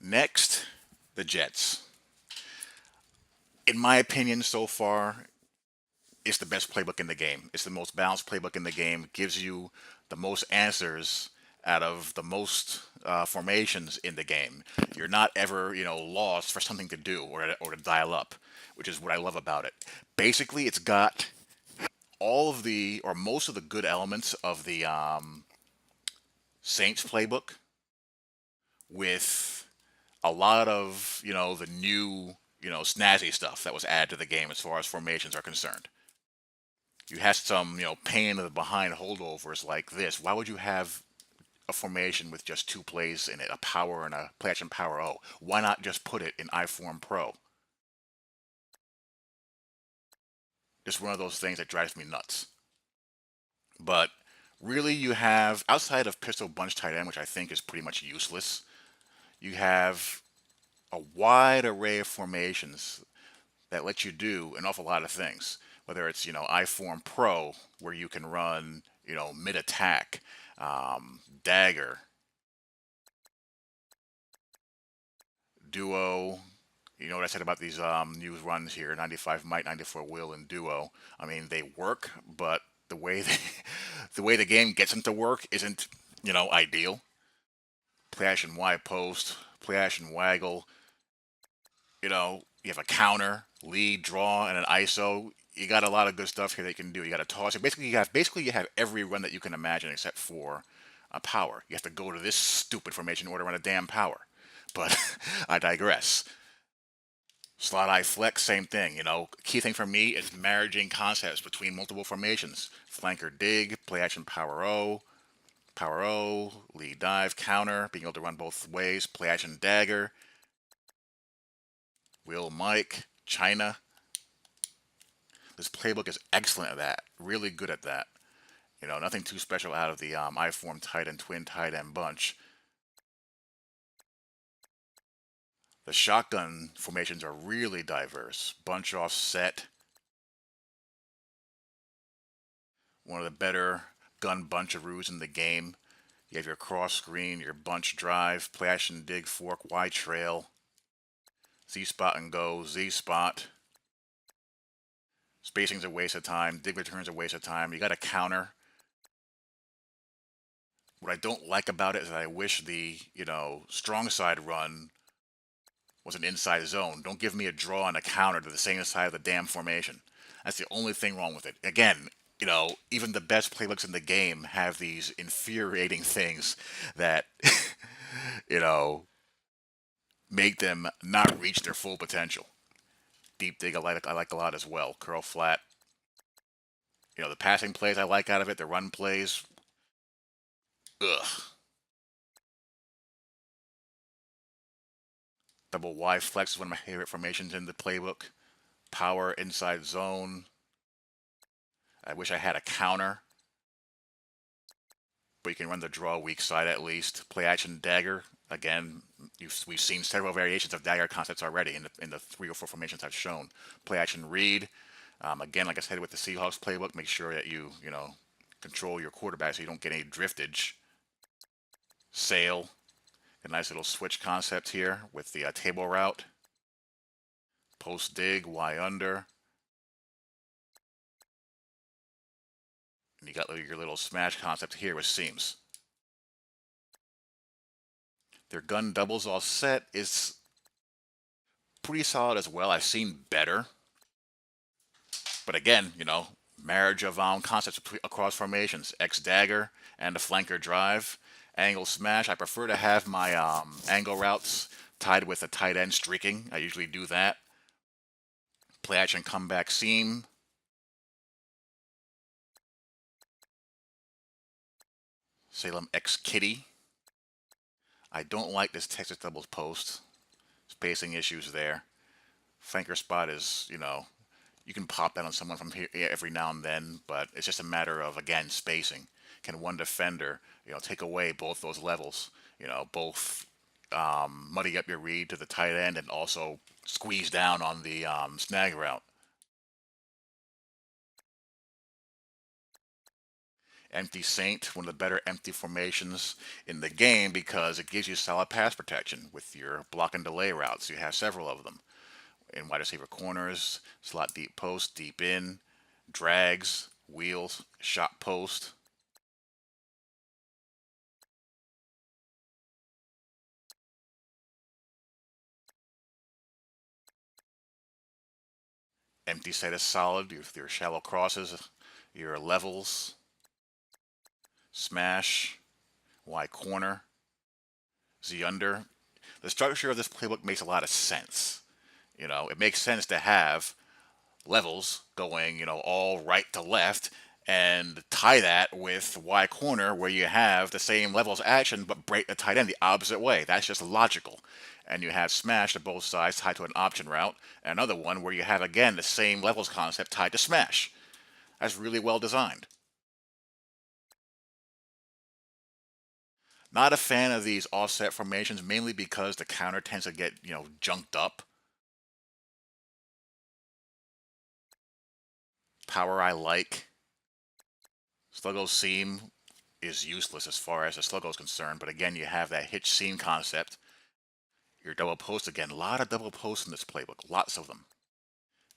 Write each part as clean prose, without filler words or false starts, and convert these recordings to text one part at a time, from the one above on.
Next, the Jets. In my opinion, so far, it's the best playbook in the game. It's the most balanced playbook in the game. Gives you the most answers out of the most formations in the game. You're not ever, lost for something to do or to dial up, which is what I love about it. Basically, it's got all of the or most of the good elements of the Saints playbook with a lot of the new snazzy stuff that was added to the game as far as formations are concerned. You had some pain in the behind holdovers like this. Why would you have a formation with just two plays in it, a power and a play action power O? Why not just put it in iForm Pro? Just one of those things that drives me nuts. But really, you have outside of pistol bunch tight end, which I think is pretty much useless. You have a wide array of formations that let you do an awful lot of things. Whether it's iForm Pro, where you can run mid attack, dagger, duo. You know what I said about these new runs here: 95 might, 94 will, and duo. I mean, they work, but the way the way the game gets them to work isn't ideal. Play action wide post, play action waggle. You have a counter, lead, draw, and an ISO. You got a lot of good stuff here that you can do. You got a toss. So basically you have every run that you can imagine except for a power. You have to go to this stupid formation in order to run a damn power. But I digress. Slot I flex, same thing. Key thing for me is marrying concepts between multiple formations. Flanker dig, play action power O, lead dive, counter, being able to run both ways, play action dagger, Will Mike, China. This playbook is excellent at that. Really good at that. Nothing too special out of the I-form tight end, twin tight end bunch. The shotgun formations are really diverse. Bunch offset. One of the better gun buncharoos in the game. You have your cross screen, your bunch drive, play action dig, fork, Y trail, Z spot and go, Z spot. Spacing's a waste of time. Dig return's a waste of time. You got a counter. What I don't like about it is that I wish the strong side run was an inside zone. Don't give me a draw and a counter to the same side of the damn formation. That's the only thing wrong with it. Again, even the best playbooks in the game have these infuriating things that you know make them not reach their full potential. Deep dig I like a lot as well. Curl flat. The passing plays I like out of it. The run plays, ugh. Double Y flex is one of my favorite formations in the playbook. Power inside zone. I wish I had a counter, but you can run the draw weak side at least. Play action dagger. Again, we've seen several variations of dagger concepts already in the 3 or 4 formations I've shown. Play action read. Again, like I said with the Seahawks playbook, make sure that you control your quarterback so you don't get any driftage. Sail. A nice little switch concept here with the table route. Post dig, Y under. And you got your little smash concept here with seams. Their gun doubles all set is pretty solid as well. I've seen better. But again, marriage of concepts across formations. X dagger and a flanker drive. Angle smash. I prefer to have my angle routes tied with a tight end streaking. I usually do that. Play action comeback seam. Salem X Kitty. I don't like this Texas doubles post. Spacing issues there. Flanker spot is, you can pop that on someone from here every now and then, but it's just a matter of, again, spacing. Can one defender, take away both those levels? Both muddy up your read to the tight end and also squeeze down on the snag route. Empty Saint, one of the better empty formations in the game because it gives you solid pass protection with your block and delay routes. You have several of them in wide receiver corners, slot deep post, deep in, drags, wheels, shot post. Empty set is solid with your shallow crosses, your levels, smash, Y corner, Z under. The structure of this playbook makes a lot of sense. It makes sense to have levels going, all right to left, and tie that with Y corner where you have the same levels action but break the tight end the opposite way. That's just logical. And you have smash to both sides tied to an option route, and another one where you have again the same levels concept tied to smash. That's really well designed. Not a fan of these offset formations, mainly because the counter tends to get, junked up. Power I like. Sluggo seam is useless as far as the Sluggo is concerned, but again, you have that hitch seam concept. Your double post again, a lot of double posts in this playbook, lots of them.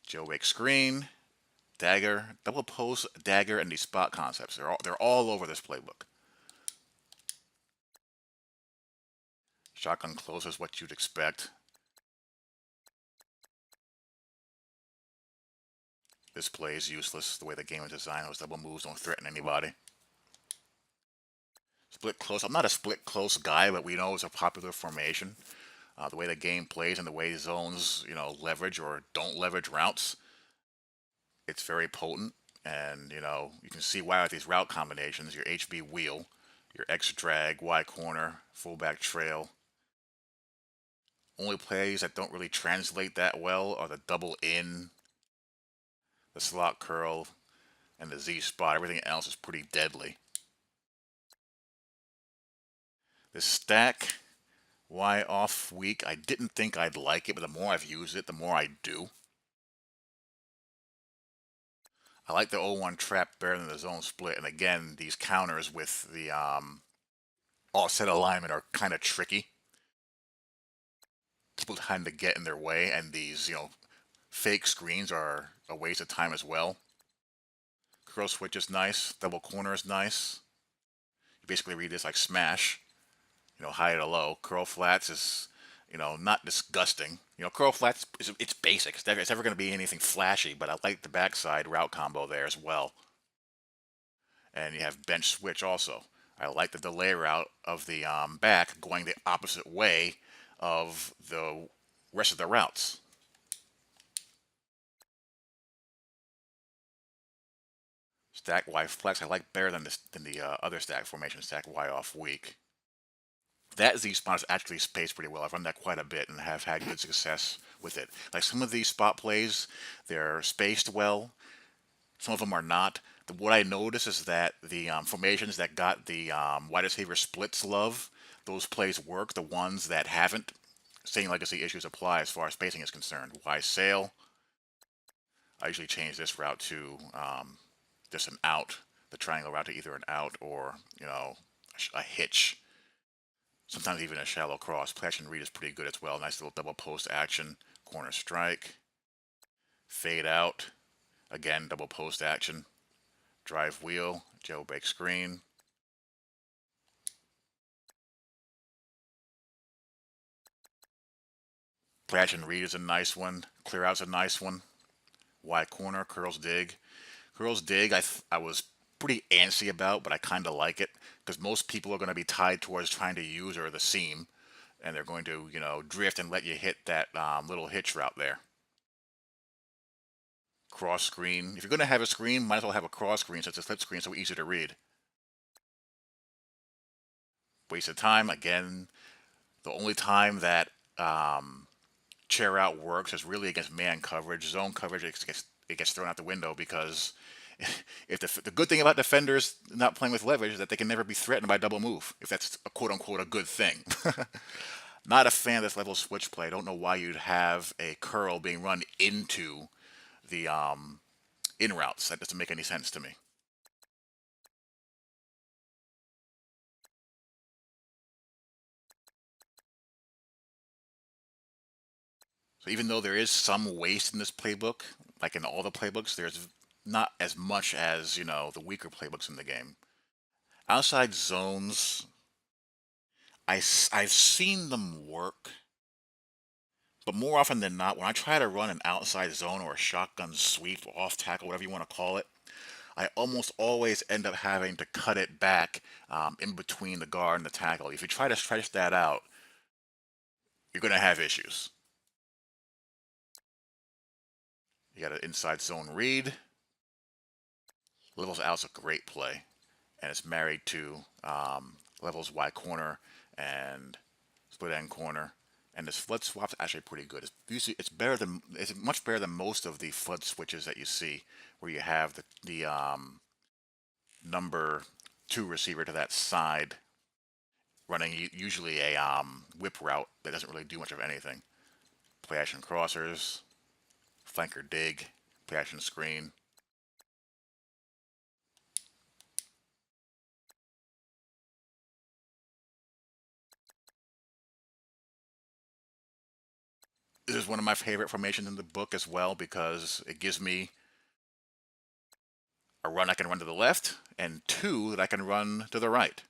Jailbreak screen, dagger, double post, dagger, and these spot concepts. They're all over this playbook. Shotgun close is what you'd expect. This play is useless. The way the game is designed, those double moves don't threaten anybody. Split close. I'm not a split close guy, but we know it's a popular formation. The way the game plays and the way zones, leverage or don't leverage routes, it's very potent. And, you can see why with these route combinations, your HB wheel, your X drag, Y corner, fullback trail. Only plays that don't really translate that well are the double in, the slot curl, and the Z spot. Everything else is pretty deadly. This stack Y off week, I didn't think I'd like it, but the more I've used it, the more I do. I like the 0-1 trap better than the zone split, and again, these counters with the offset alignment are kind of tricky. People tend to get in their way, and these, fake screens are a waste of time as well. Curl switch is nice, double corner is nice. You basically read this like smash, high to low. Curl flats is, not disgusting. Curl flats, it's basic. It's never going to be anything flashy, but I like the backside route combo there as well. And you have bench switch also. I like the delay route of the back going the opposite way of the rest of the routes. Stack Y flex I like better than the other stack formation, stack Y off weak. That Z spot is actually spaced pretty well. I've run that quite a bit and have had good success with it. Like some of these spot plays, they're spaced well. Some of them are not. What I notice is that the formations that got the wide receiver splits love, those plays work. The ones that haven't, same legacy issues apply as far as spacing is concerned. Y sail, I usually change this route to just an out, the triangle route to either an out or, a hitch. Sometimes even a shallow cross. Play action read is pretty good as well. Nice little double post action. Corner strike. Fade out. Again, double post action. Drive wheel. Jailbreak screen. Play action read is a nice one. Clear out's a nice one. Y corner. Curls dig. Curls dig I was pretty antsy about, but I kind of like it because most people are going to be tied towards trying to use or the seam, and they're going to drift and let you hit that little hitch route there. Cross screen. If you're going to have a screen, might as well have a cross screen since it's a slip screen so easy to read. Waste of time. Again, the only time that chair out works is really against man coverage. Zone coverage, it gets thrown out the window because if the good thing about defenders not playing with leverage is that they can never be threatened by double move, if that's a quote unquote a good thing. Not a fan of this level switch play. I don't know why you'd have a curl being run into the in routes. That doesn't make any sense to me. So even though there is some waste in this playbook, like in all the playbooks, there's not as much as, the weaker playbooks in the game. Outside zones, I've seen them work, but more often than not, when I try to run an outside zone or a shotgun sweep, off tackle, whatever you want to call it, I almost always end up having to cut it back in between the guard and the tackle. If you try to stretch that out, you're going to have issues. You got an inside zone read. Levels out's a great play, and it's married to levels Y corner and split end corner. And this flood swap's actually pretty good. It's much better than most of the flood switches that you see, where you have the number two receiver to that side running usually a whip route that doesn't really do much of anything. Play action crossers, flanker dig, play action screen. This is one of my favorite formations in the book as well because it gives me a run I can run to the left and two that I can run to the right.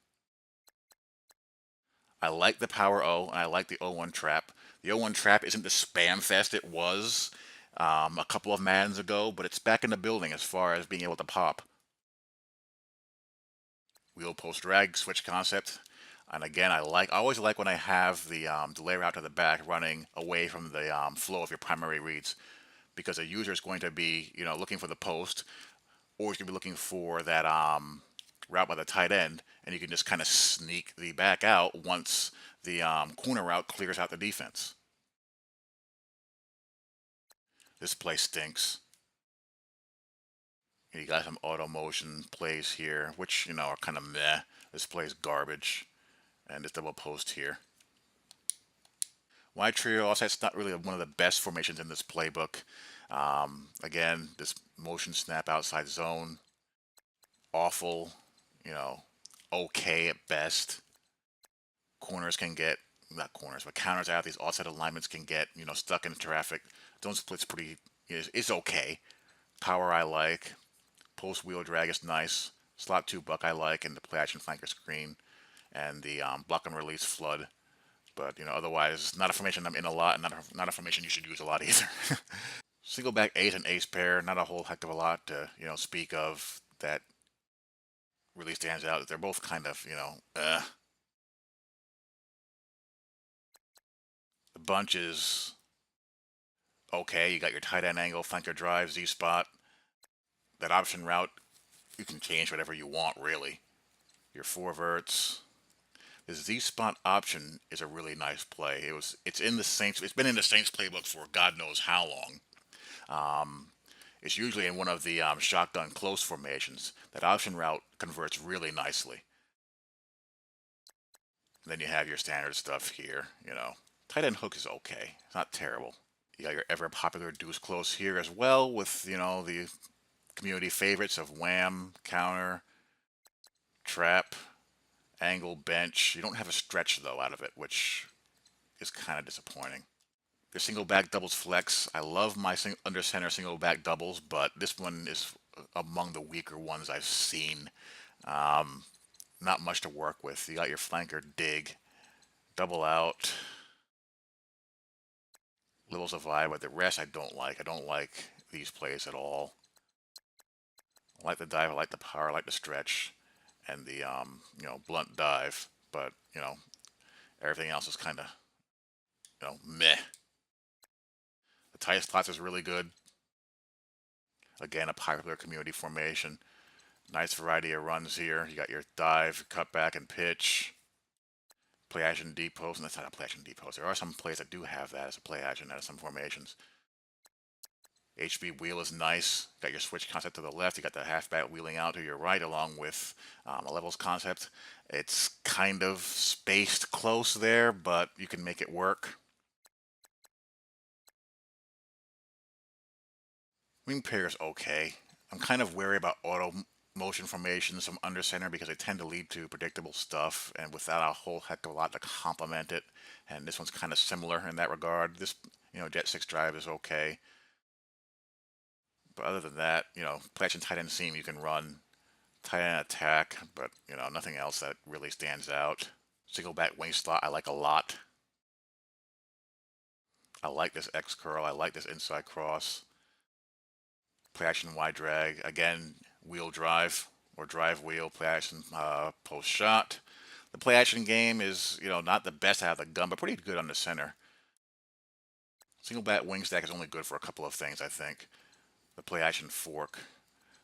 I like the power O and I like the O1 trap. The O1 trap isn't the spam fest it was a couple of Maddens ago, but it's back in the building as far as being able to pop. Wheel post drag switch concept. And again, I always like when I have the delay route to the back running away from the flow of your primary reads, because a user is going to be looking for the post, or he's going to be looking for that route by the tight end, and you can just kind of sneak the back out once the corner route clears out the defense. This play stinks. You got some auto motion plays here, which are kind of meh. This play's garbage, and this double post here. Wide trio offset's not really one of the best formations in this playbook. Again, this motion snap outside zone, awful, okay at best. Corners can get, not corners, but counters out. These offset alignments can get, stuck in traffic. Zone split's it's okay. Power I like. Post wheel drag is nice. Slot 2 buck I like, and the play action flanker screen, and the block and release flood. But otherwise, not a formation I'm in a lot, and not a formation you should use a lot either. Single back ace and ace pair, not a whole heck of a lot to speak of that really stands out. They're both kind of The bunch is okay. You got your tight end angle, flanker drive, Z spot. That option route, you can change whatever you want really. Your four verts. The Z spot option is a really nice play. It's in the Saints. It's been in the Saints playbook for God knows how long. It's usually in one of the shotgun close formations. That option route converts really nicely. And then you have your standard stuff here. Tight end hook is okay. It's not terrible. You got your ever popular deuce close here as well, with the community favorites of wham, counter, trap, angle, bench. You don't have a stretch though out of it, which is kind of disappointing. Your single back doubles flex. I love my under center single back doubles, but this one is among the weaker ones I've seen. Not much to work with. You got your flanker dig, double out, levels of vibe, but the rest I don't like. I don't like these plays at all. I like the dive, I like the power, I like the stretch, and the blunt dive. But everything else is kind of meh. The tight spots is really good. Again, a popular community formation. Nice variety of runs here. You got your dive, cut back, and pitch. Play action deep post, and that's not a play action deep post. There are some plays that do have that as a play action out of some formations. HB wheel is nice. Got your switch concept to the left. You got the halfback wheeling out to your right, along with a levels concept. It's kind of spaced close there, but you can make it work. Wing pair is okay. I'm kind of wary about auto motion formations from under center because they tend to lead to predictable stuff and without a whole heck of a lot to complement it. And this one's kind of similar in that regard. This Jet 6 drive is okay. But other than that, play action tight end seam you can run. Tight end attack, but, nothing else that really stands out. Single back wing slot I like a lot. I like this X curl. I like this inside cross. Play action wide drag. Again, wheel drive or drive wheel. Play action post shot. The play action game is, not the best out of the gun, but pretty good on the center. Single back wing stack is only good for a couple of things, I think. The play action fork,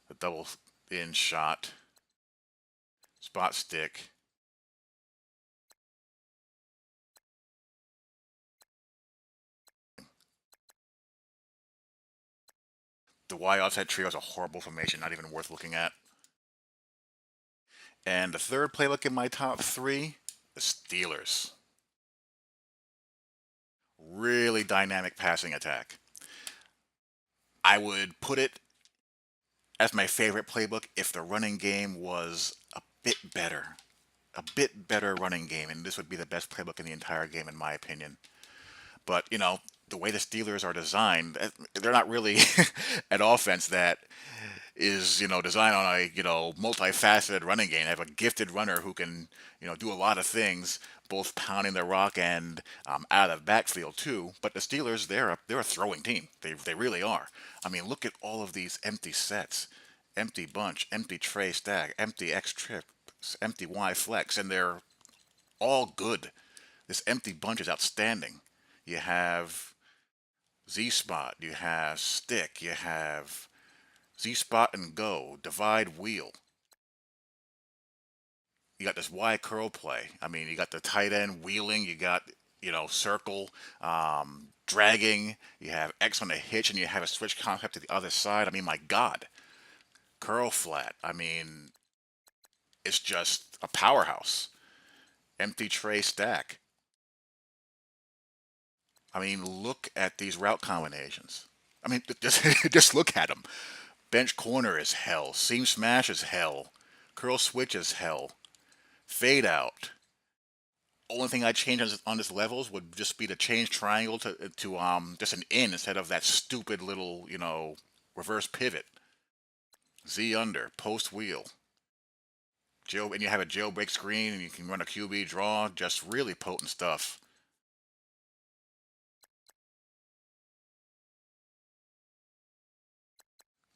the double in shot, spot stick. The Y offset trio is a horrible formation, not even worth looking at. And the third playbook in my top three, the Steelers. Really dynamic passing attack. I would put it as my favorite playbook if the running game was a bit better. A bit better running game, and this would be the best playbook in the entire game, in my opinion. But, the way the Steelers are designed, they're not really an offense that is, designed on a, multifaceted running game. They have a gifted runner who can, do a lot of things, both pounding the rock and out of the backfield too. But the Steelers, they're a throwing team. They really are. I mean, look at all of these empty sets, empty bunch, empty tray stack, empty X trip, empty Y flex, and they're all good. This empty bunch is outstanding. You have Z spot, you have stick, you have Z spot and go, divide wheel. You got this Y curl play. I mean, you got the tight end wheeling, you got, circle, dragging, you have X on the hitch, and you have a switch concept to the other side. I mean, my God. Curl flat. I mean, it's just a powerhouse. Empty tray stack. I mean, look at these route combinations. I mean, just look at them. Bench corner is hell. Seam smash is hell. Curl switch is hell. Fade out. Only thing I'd change on this levels would just be to change triangle to just an in instead of that stupid little reverse pivot. Z under post wheel. And you have a jailbreak screen and you can run a QB draw. Just really potent stuff.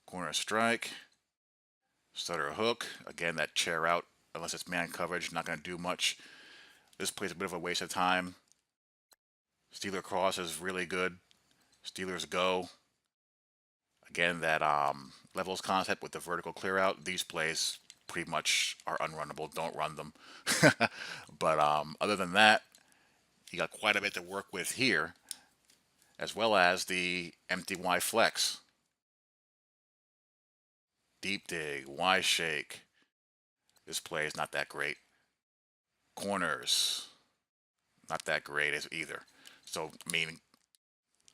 Corner strike. Stutter hook. Again, that chair out, unless it's man coverage, not going to do much. This play's a bit of a waste of time. Steeler cross is really good. Steelers go. Again, that levels concept with the vertical clear out. These plays pretty much are unrunnable. Don't run them. But other than that, you got quite a bit to work with here, as well as the empty Y flex. Deep dig, Y shake. This play is not that great. Corners, not that great as either. So, I mean,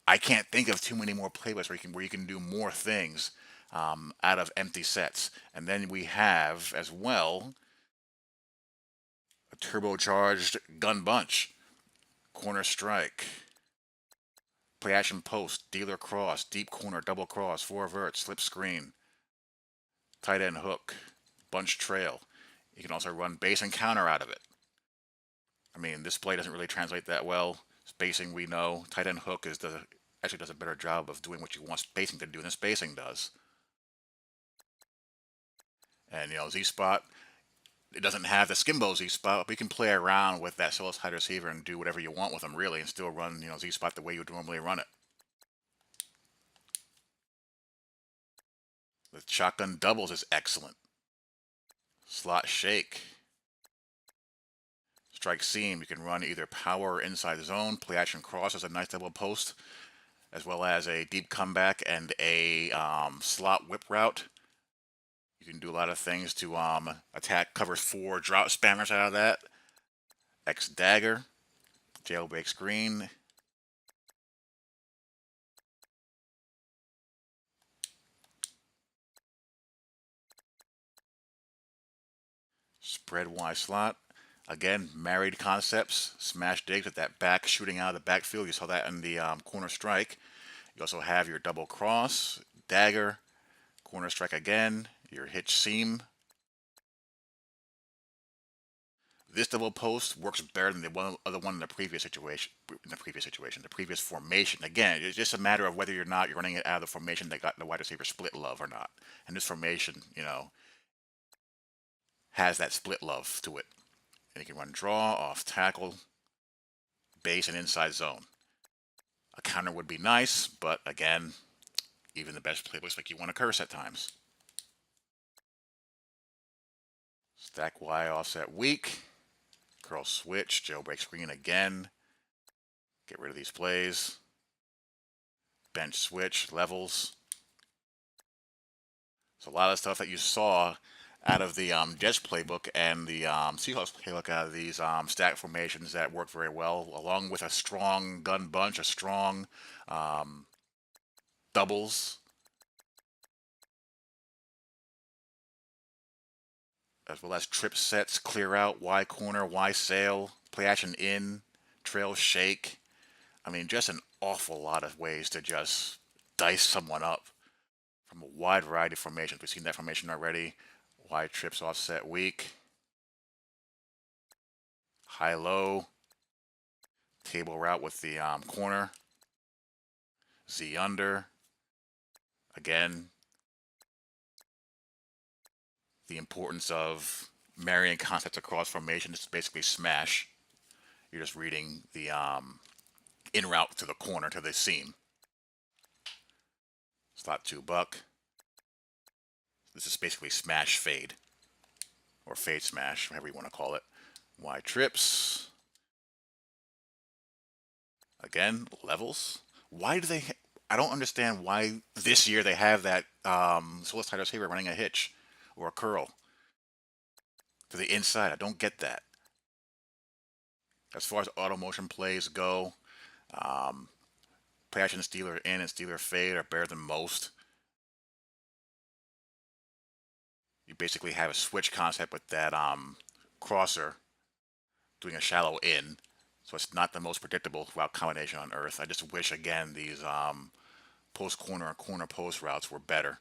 I can't think of too many more playbooks where you can do more things out of empty sets. And then we have as well a turbocharged gun bunch, corner strike, play action post, dealer cross, deep corner, double cross, four vert, slip screen, tight end hook, bunch trail. You can also run base and counter out of it. I mean, this play doesn't really translate that well. Spacing, we know. Tight end hook actually does a better job of doing what you want spacing to do than spacing does. And, Z spot, it doesn't have the Skimbo Z spot, but you can play around with that solo side receiver and do whatever you want with them, really, and still run, Z spot the way you would normally run it. The shotgun doubles is excellent. Slot shake. Strike seam, you can run either power or inside zone. Play action cross is a nice double post, as well as a deep comeback and a slot whip route. You can do a lot of things to attack cover 4 drop spammers out of that. X dagger, jailbreak screen. Spread Y slot. Again, married concepts, smash digs with that back shooting out of the backfield. You saw that in the corner strike. You also have your double cross, dagger, corner strike again, your hitch seam. This double post works better than the other one in the previous situation. The previous formation. Again, it's just a matter of whether or not you're running it out of the formation that got the wide receiver split love or not. And this formation, has that split love to it. And you can run draw, off tackle, base, and inside zone. A counter would be nice, but again, even the best playbooks make you want to curse at times. Stack Y offset weak. Curl switch, jailbreak screen again. Get rid of these plays. Bench switch, levels. So a lot of stuff that you saw out of the Jets playbook and the Seahawks playbook out of these stack formations that work very well, along with a strong gun bunch, a strong doubles, as well as trip sets, clear out, Y corner, Y sail, play action in, trail shake. I mean, just an awful lot of ways to just dice someone up from a wide variety of formations. We've seen that formation already. Y trips offset weak, high low, table route with the corner, Z under. Again, the importance of marrying concepts across formation is basically smash. You're just reading the in route to the corner to the seam. Slot 2 buck. This is basically smash fade, or fade smash, whatever you want to call it. Y trips. Again, levels. Why do they? I don't understand why this year they have that solicitor saver running a hitch or a curl to the inside. I don't get that. As far as auto motion plays go, um, play action stealer in and stealer fade are better than most. You basically have a switch concept with that crosser doing a shallow in, so it's not the most predictable route combination on earth. I just wish again these post corner and corner post routes were better.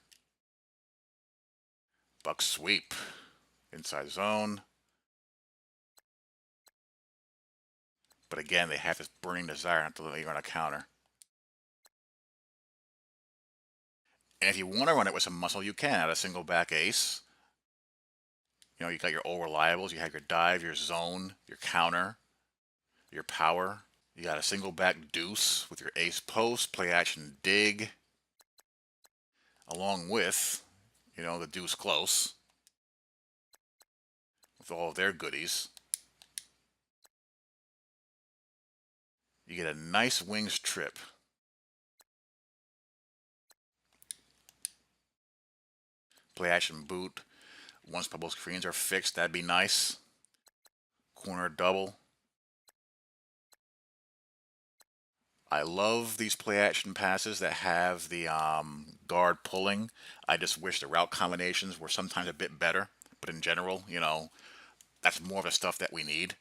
Buck sweep, inside zone. But again, they have this burning desire not to let you run a counter. And if you want to run it with some muscle, you can at a single back ace. You got your old reliables. You have your dive, your zone, your counter, your power. You got a single back deuce with your ace post, play action dig, along with, the deuce close with all of their goodies. You get a nice wings trip. Play action boot. Once bubble screens are fixed, that'd be nice. Corner double. I love these play action passes that have the guard pulling. I just wish the route combinations were sometimes a bit better. But in general, that's more of the stuff that we need.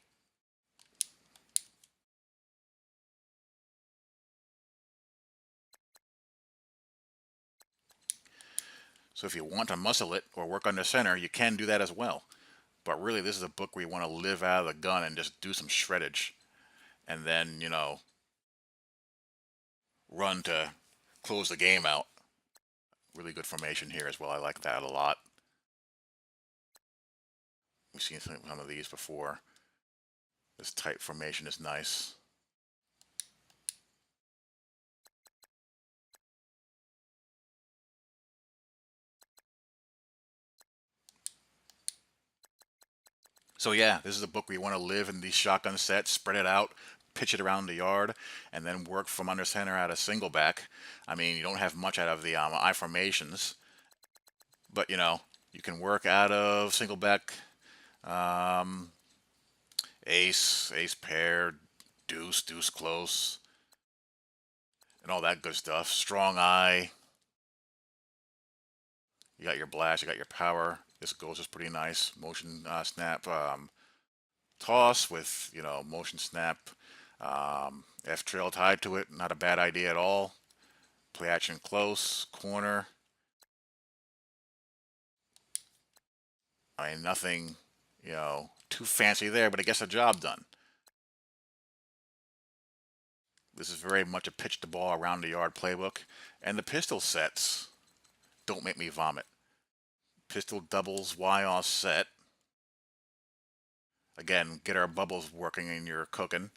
So if you want to muscle it or work under center, you can do that as well. But really, this is a book where you want to live out of the gun and just do some shreddage. And then, run to close the game out. Really good formation here as well. I like that a lot. We've seen some of these before. This tight formation is nice. So yeah, this is a book where you want to live in these shotgun sets, spread it out, pitch it around the yard, and then work from under center out of single back. I mean, you don't have much out of the I formations, but you can work out of single back, um, ace, ace pair, deuce, deuce close, and all that good stuff. Strong eye. You got your blast, you got your power. This goes is pretty nice. Motion snap, toss with, motion snap, F trail tied to it. Not a bad idea at all. Play action close, corner. I mean, nothing, too fancy there, but it gets the job done. This is very much a pitch the ball around the yard playbook. And the pistol sets don't make me vomit. Pistol doubles Y offset. Again, get our bubbles working and you're cooking.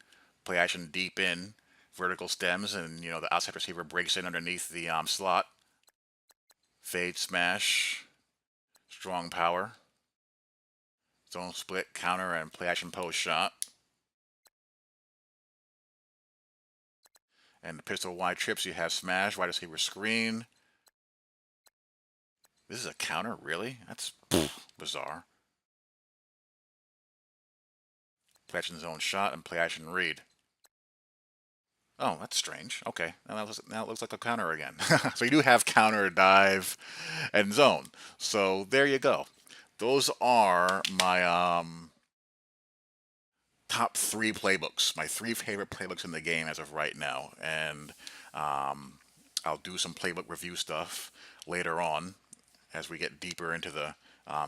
Play action deep in. Vertical stems, and the outside receiver breaks in underneath the slot. Fade smash. Strong power. Zone split, counter, and play action post shot. And the pistol Y trips, you have smash, wide receiver screen. This is a counter, really? That's bizarre. Play action zone shot and play action read. Oh, that's strange. Okay, now it looks like a counter again. So you do have counter, dive, and zone. So there you go. Those are my top three playbooks, my three favorite playbooks in the game as of right now. And I'll do some playbook review stuff later on as we get deeper into the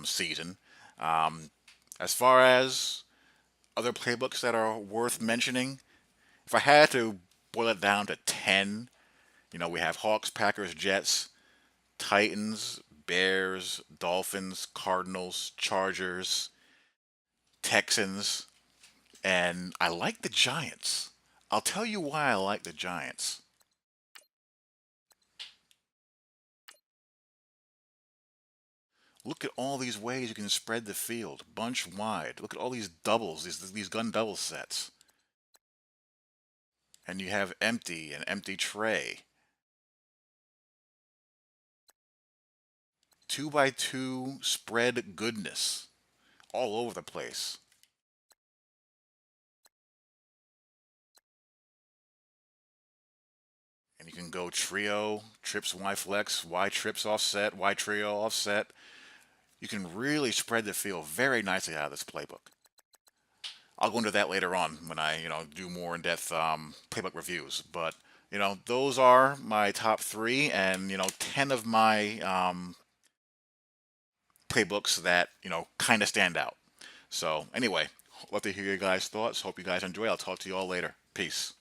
season. As far as other playbooks that are worth mentioning, if I had to boil it down to 10, we have Hawks, Packers, Jets, Titans, Bears, Dolphins, Cardinals, Chargers, Texans, and I like the Giants. I'll tell you why I like the Giants. Look at all these ways you can spread the field, bunch wide. Look at all these doubles, these gun double sets. And you have empty and empty tray. 2x2 spread goodness all over the place. And you can go trio, trips Y flex, Y trips offset, Y trio offset. You can really spread the field very nicely out of this playbook. I'll go into that later on when I, do more in-depth playbook reviews. But, those are my top three and, 10 of my playbooks that, kind of stand out. So anyway, love to hear your guys' thoughts. Hope you guys enjoy. I'll talk to you all later. Peace.